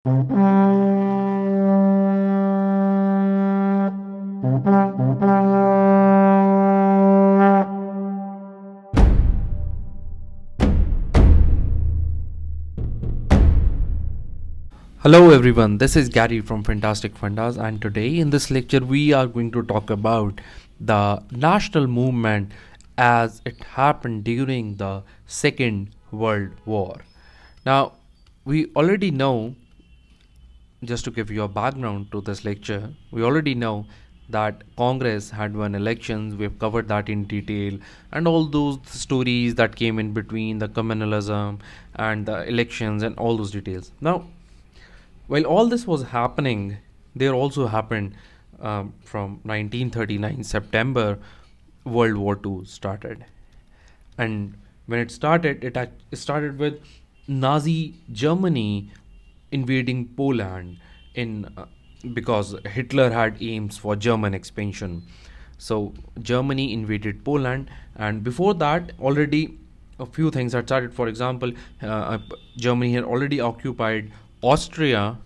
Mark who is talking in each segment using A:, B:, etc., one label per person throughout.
A: Hello everyone, this is Gary from Fantastic Fundas, and today in this lecture we are going to talk about the national movement as it happened during the Second World War. Now, we already know, just to give you a background to this lecture, we already know that Congress had won elections. We've covered that in detail, and all those stories that came in between the communalism and the elections and all those details. Now, while all this was happening, there also happened from 1939 September, World War II started. And when it started, it started with Nazi Germany invading Poland because Hitler had aims for German expansion. So Germany invaded Poland, and before that, already a few things had started. For example, Germany had already occupied Austria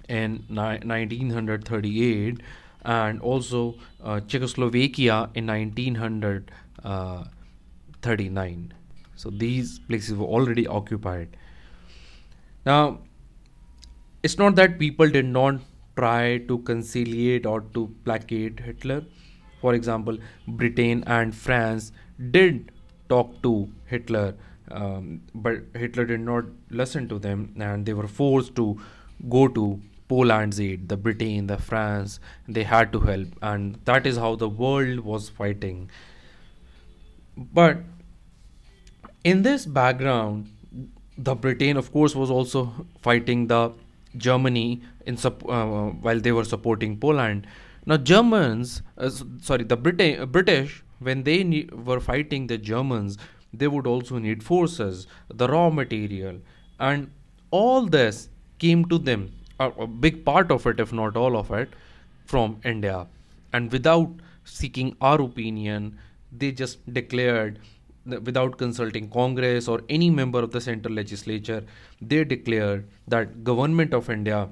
A: in 1938, and also Czechoslovakia in 1939. So these places were already occupied. Now, it's not that people did not try to conciliate or to placate Hitler. For example, Britain and France did talk to Hitler, but Hitler did not listen to them, and they were forced to go to Poland's aid. The Britain, the France, they had to help, and that is how the world was fighting. But in this background, the Britain, of course, was also fighting the Germany while they were supporting Poland. Now, the British, when they were fighting the Germans, they would also need forces, the raw material, and all this came to them, a big part of it, if not all of it, from India. And without seeking our opinion, they just declared, without consulting Congress or any member of the central legislature, they declared that government of India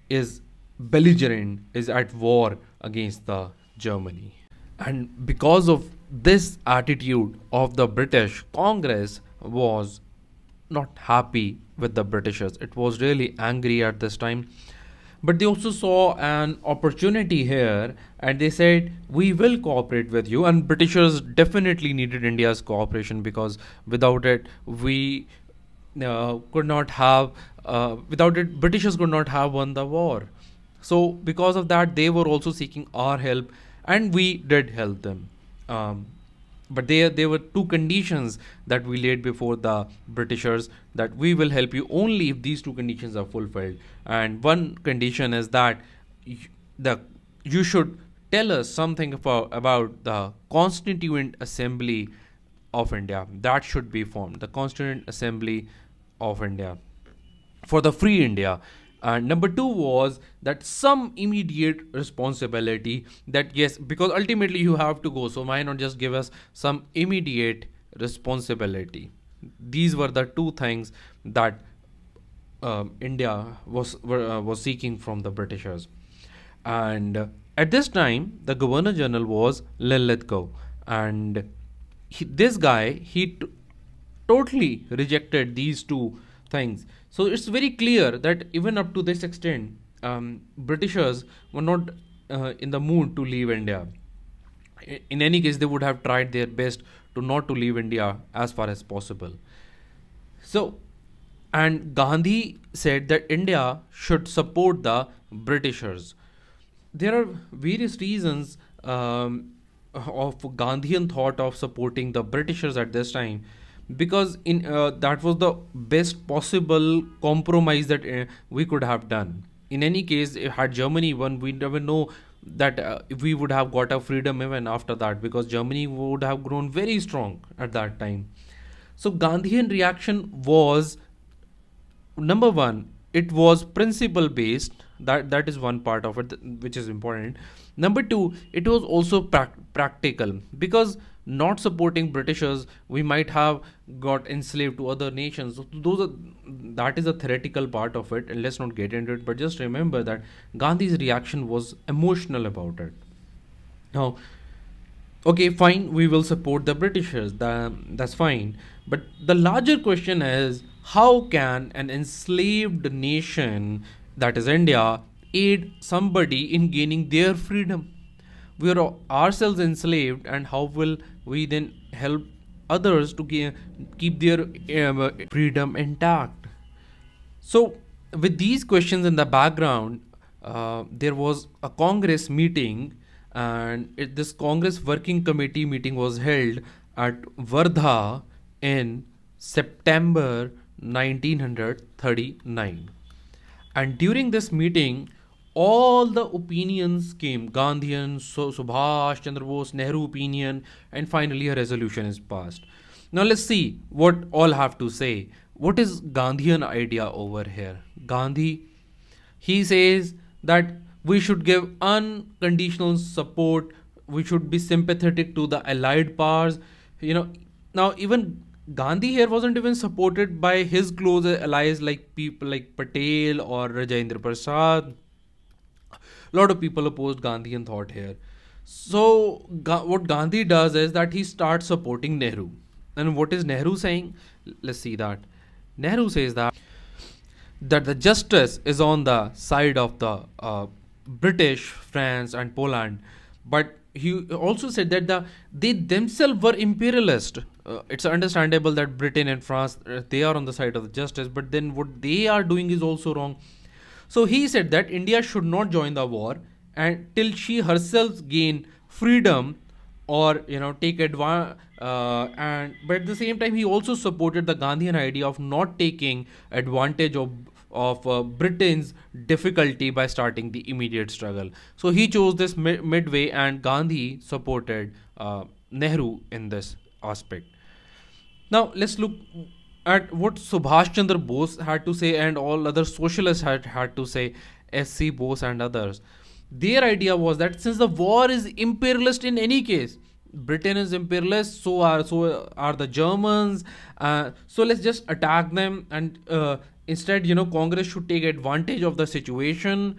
A: is belligerent, is at war against the Germany. And because of this attitude of the British, Congress was not happy with the Britishers. It was really angry at this time. But they also saw an opportunity here, and they said, we will cooperate with you. And Britishers definitely needed India's cooperation, because without it, we could not have, without it, Britishers could not have won the war. So because of that, they were also seeking our help, and we did help them. But there were two conditions that we laid before the Britishers, that we will help you only if these two conditions are fulfilled. And one condition is that you should tell us something about the Constituent Assembly of India. That should be formed, the Constituent Assembly of India, for the free India. And number two was that some immediate responsibility, that yes, because ultimately you have to go, so why not just give us some immediate responsibility. These were the two things that India was seeking from the Britishers. And at this time, the Governor General was Lithgow, and this guy, totally rejected these two things. So it's very clear that even up to this extent, Britishers were not in the mood to leave India. In any case, they would have tried their best to not to leave India as far as possible. So, and Gandhi said that India should support the Britishers. There are various reasons of Gandhian thought of supporting the Britishers at this time, because that was the best possible compromise that we could have done. In any case, had Germany won, we never know that we would have got a freedom even after that, because Germany would have grown very strong at that time. So Gandhian reaction was, number one, it was principle based. That is one part of it which is important. Number two, it was also practical, because not supporting Britishers, we might have got enslaved to other nations. So that is a theoretical part of it, and let's not get into it. But just remember that Gandhi's reaction was emotional about it. Now, okay, fine, we will support the Britishers. That's fine. But the larger question is, how can an enslaved nation, that is India, aid somebody in gaining their freedom? We are ourselves enslaved, and how will we then help others to keep their freedom intact? So, with these questions in the background, there was a Congress meeting, and this Congress working committee meeting was held at Wardha in September 1939. And during this meeting, all the opinions came: Gandhian, Subhash Chandra Bose, Nehru opinion, and finally a resolution is passed. Now let's see what all have to say. What is Gandhian idea over here? Gandhi, he says that we should give unconditional support. We should be sympathetic to the allied powers. Now even Gandhi here wasn't even supported by his close allies, like people like Patel or Rajendra Prasad. A lot of people opposed Gandhian thought here. So what Gandhi does is that he starts supporting Nehru. And what is Nehru saying? Let's see that. Nehru says that the justice is on the side of the British, France, and Poland, but he also said that they themselves were imperialist. It's understandable that Britain and France, they are on the side of the justice, but then what they are doing is also wrong. So he said that India should not join the war and till she herself gain freedom, or take advantage. But at the same time, he also supported the Gandhian idea of not taking advantage of Britain's difficulty by starting the immediate struggle. So he chose this midway, and Gandhi supported Nehru in this aspect. Now let's look at what Subhash Chandra Bose had to say, and all other socialists had to say, S.C. Bose and others. Their idea was that since the war is imperialist in any case, Britain is imperialist, so are the Germans. So let's just attack them, and instead, Congress should take advantage of the situation.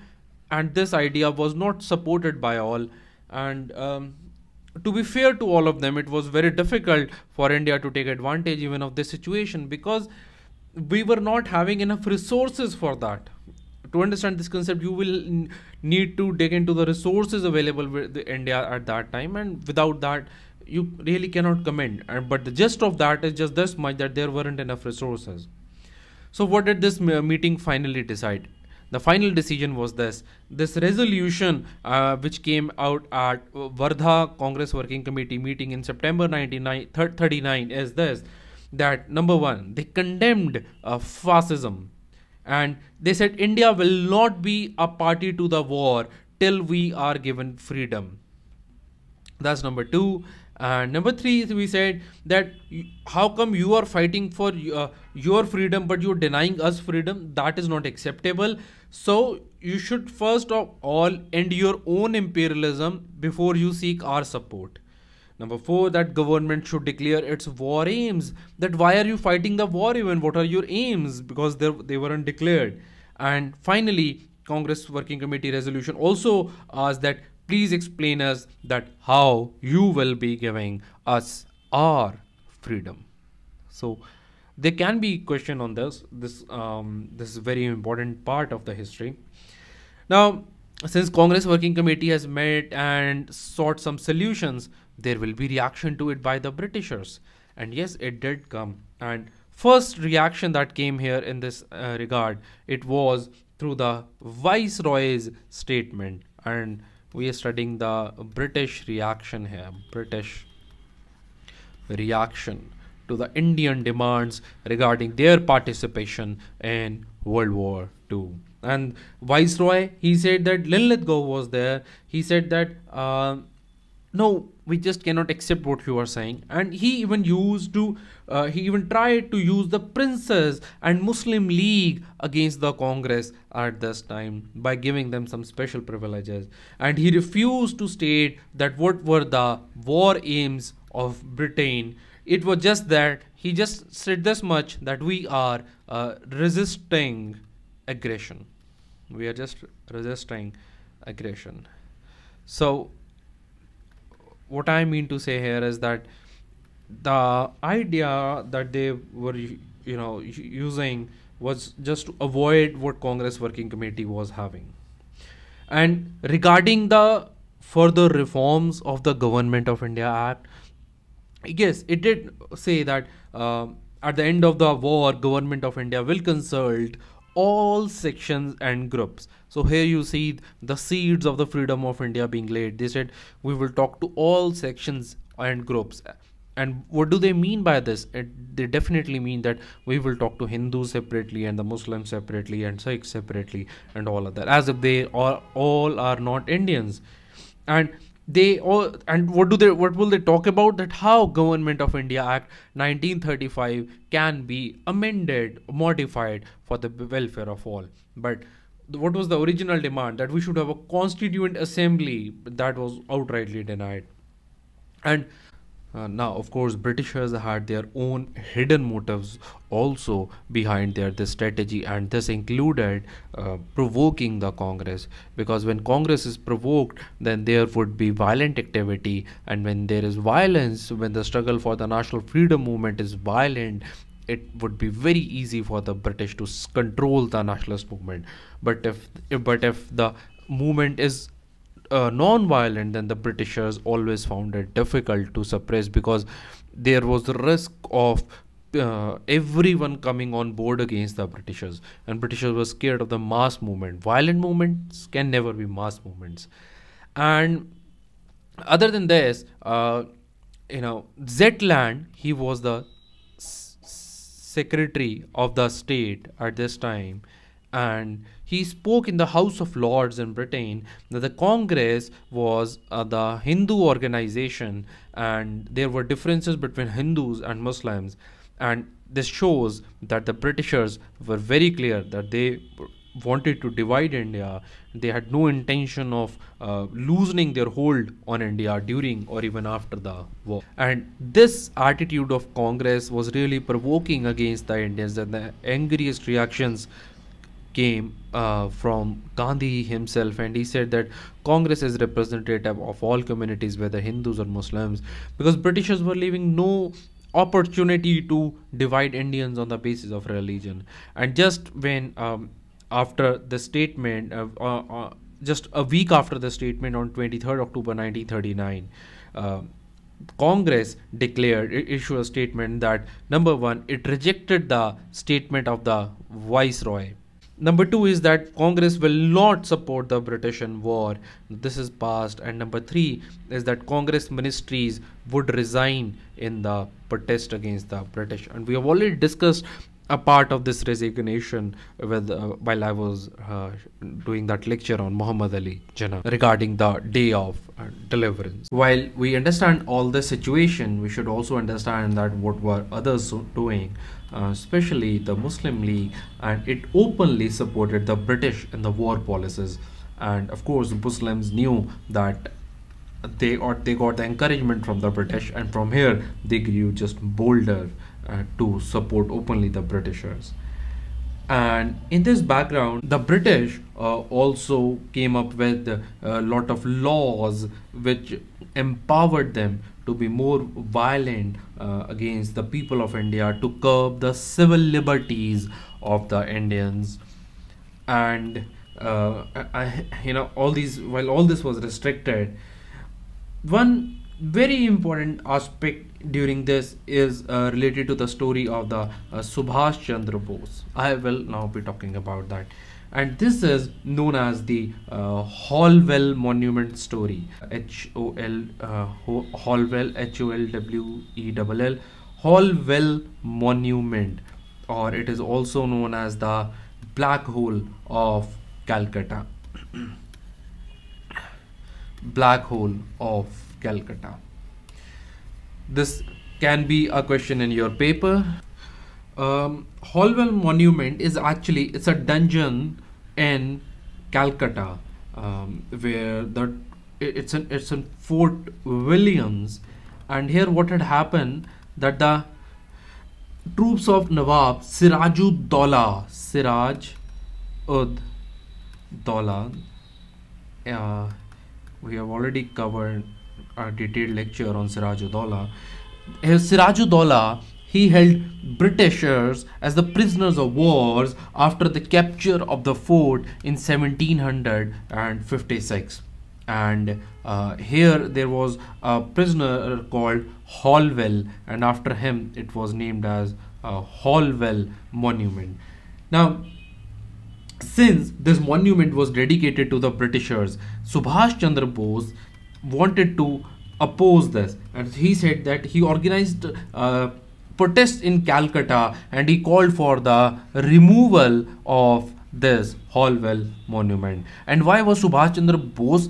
A: And this idea was not supported by all. And to be fair to all of them, it was very difficult for India to take advantage even of this situation, because we were not having enough resources for that. To understand this concept, you will need to dig into the resources available with India at that time, and without that, you really cannot comment. But the gist of that is just this much, that there weren't enough resources. So what did this meeting finally decide? The final decision was this resolution, which came out at Wardha Congress Working Committee meeting in September 1939, is this: that number one, they condemned fascism. And they said India will not be a party to the war till we are given freedom. That's number two. And number three, we said that how come you are fighting for your freedom but you're denying us freedom? That is not acceptable. So you should first of all end your own imperialism before you seek our support. Number four, that government should declare its war aims. That why are you fighting the war even? What are your aims? Because they weren't declared. And finally, Congress Working Committee resolution also asked that please explain us that how you will be giving us our freedom. So there can be question on this. This is a very important part of the history. Now, since Congress Working Committee has met and sought some solutions, there will be reaction to it by the Britishers. And yes, it did come. And first reaction that came here in this regard, it was through the Viceroy's statement. And we are studying the British reaction here. British reaction to the Indian demands regarding their participation in World War II. And Viceroy, he said that Linlithgow was there. He said that no, we just cannot accept what you are saying. And he even tried to use the Princes and Muslim League against the Congress at this time by giving them some special privileges. And he refused to state that what were the war aims of Britain. It was just that he just said this much, that we are resisting aggression. We are just resisting aggression. So what I mean to say here is that the idea that they were using was just to avoid what Congress Working Committee was having. And regarding the further reforms of the Government of India Act, yes, it did say that at the end of the war, Government of India will consult all sections and groups. So here you see the seeds of the freedom of India being laid. They said we will talk to all sections and groups. And what do they mean by this? They definitely mean that we will talk to Hindus separately and the Muslims separately and Sikhs separately and all of that, as if they all are not Indians. And they all, and what will they talk about? That how Government of India Act 1935 can be amended, modified for the welfare of all. But what was the original demand? That we should have a constituent assembly. That was outrightly denied. And now, of course, Britishers had their own hidden motives also behind this strategy, and this included provoking the Congress. Because when Congress is provoked, then there would be violent activity, and when there is violence, when the struggle for the national freedom movement is violent, it would be very easy for the British to control the nationalist movement. But if the movement is non-violent, then the Britishers always found it difficult to suppress, because there was the risk of everyone coming on board against the Britishers, and Britishers were scared of the mass movement. Violent movements can never be mass movements. And other than this, Zetland, he was the Secretary of the State at this time, and he spoke in the House of Lords in Britain that the Congress was the Hindu organization, and there were differences between Hindus and Muslims. And this shows that the Britishers were very clear that they wanted to divide India. They had no intention of loosening their hold on India during or even after the war. And this attitude of Congress was really provoking against the Indians, and the angriest reactions came from Gandhi himself, and he said that Congress is representative of all communities, whether Hindus or Muslims, because Britishers were leaving no opportunity to divide Indians on the basis of religion. And just when after the statement, just a week after the statement, on 23rd October 1939, Congress issued a statement that, number one, it rejected the statement of the Viceroy. Number two is that Congress will not support the British in war. This is passed. And number three is that Congress ministries would resign in the protest against the British. And we have already discussed a part of this resignation while I was doing that lecture on Muhammad Ali Jinnah regarding the day of deliverance. While we understand all the situation, we should also understand that what were others doing, especially the Muslim League, and it openly supported the British in the war policies. And of course, the Muslims knew that they got the encouragement from the British, and from here they grew just bolder to support openly the Britishers. And in this background, the British also came up with a lot of laws which empowered them to be more violent against the people of India, to curb the civil liberties of the Indians. And all these, while all this was restricted, one very important aspect during this is related to the story of the Subhash Chandra Bose. I will now be talking about that, and this is known as the Holwell Monument story. Holwell, Holwell, Holwell Monument, or it is also known as the Black Hole of Calcutta. Black Hole of Calcutta. This can be a question in your paper. Holwell Monument is actually, it's a dungeon in Calcutta, where it's in Fort Williams, And here what had happened, that the troops of Nawab Siraj ud Dawla, we have already covered a detailed lecture on Siraj ud Dawla. Siraj ud Dawla, he held Britishers as the prisoners of wars after the capture of the fort in 1756. And here there was a prisoner called Holwell, and after him it was named as Holwell Monument. Now, since this monument was dedicated to the Britishers, Subhash Chandra Bose wanted to oppose this, and he said that he organized protests in Calcutta, and he called for the removal of this Holwell monument. And why was Subhash Chandra Bose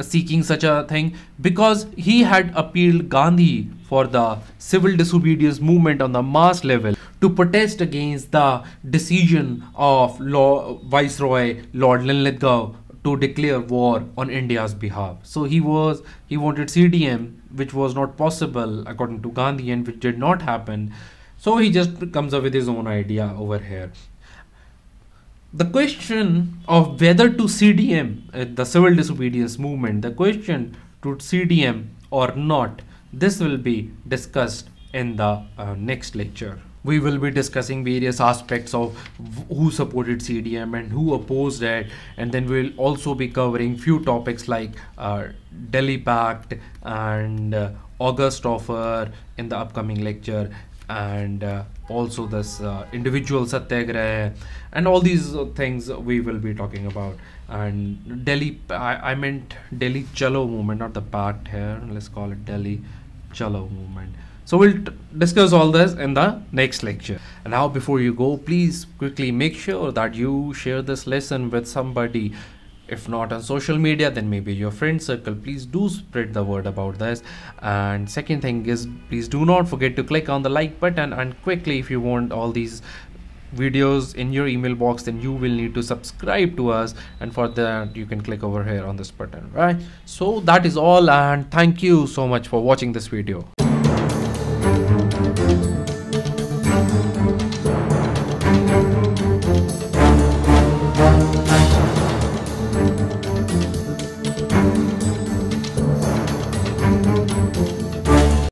A: seeking such a thing? Because he had appealed Gandhi for the civil disobedience movement on the mass level to protest against the decision of Viceroy Lord Linlithgow to declare war on India's behalf. So he wanted CDM, which was not possible according to Gandhi, and which did not happen. So he just comes up with his own idea over here. The question of whether to CDM the civil disobedience movement, the question to CDM or not, this will be discussed in the next lecture. We will be discussing various aspects of who supported CDM and who opposed it, and then we'll also be covering few topics like Delhi Pact and August Offer in the upcoming lecture, and also this individual satyagraha, and all these things we will be talking about. And Delhi, I meant Delhi Chalo movement, not the pact here. Let's call it Delhi Chalo movement. So we'll discuss all this in the next lecture. And now, before you go, please quickly make sure that you share this lesson with somebody. If not on social media, then maybe your friend circle. Please do spread the word about this. And second thing is, please do not forget to click on the like button, and quickly, if you want all these videos in your email box, then you will need to subscribe to us, and for that you can click over here on this button, right? So that is all, and thank you so much for watching this video.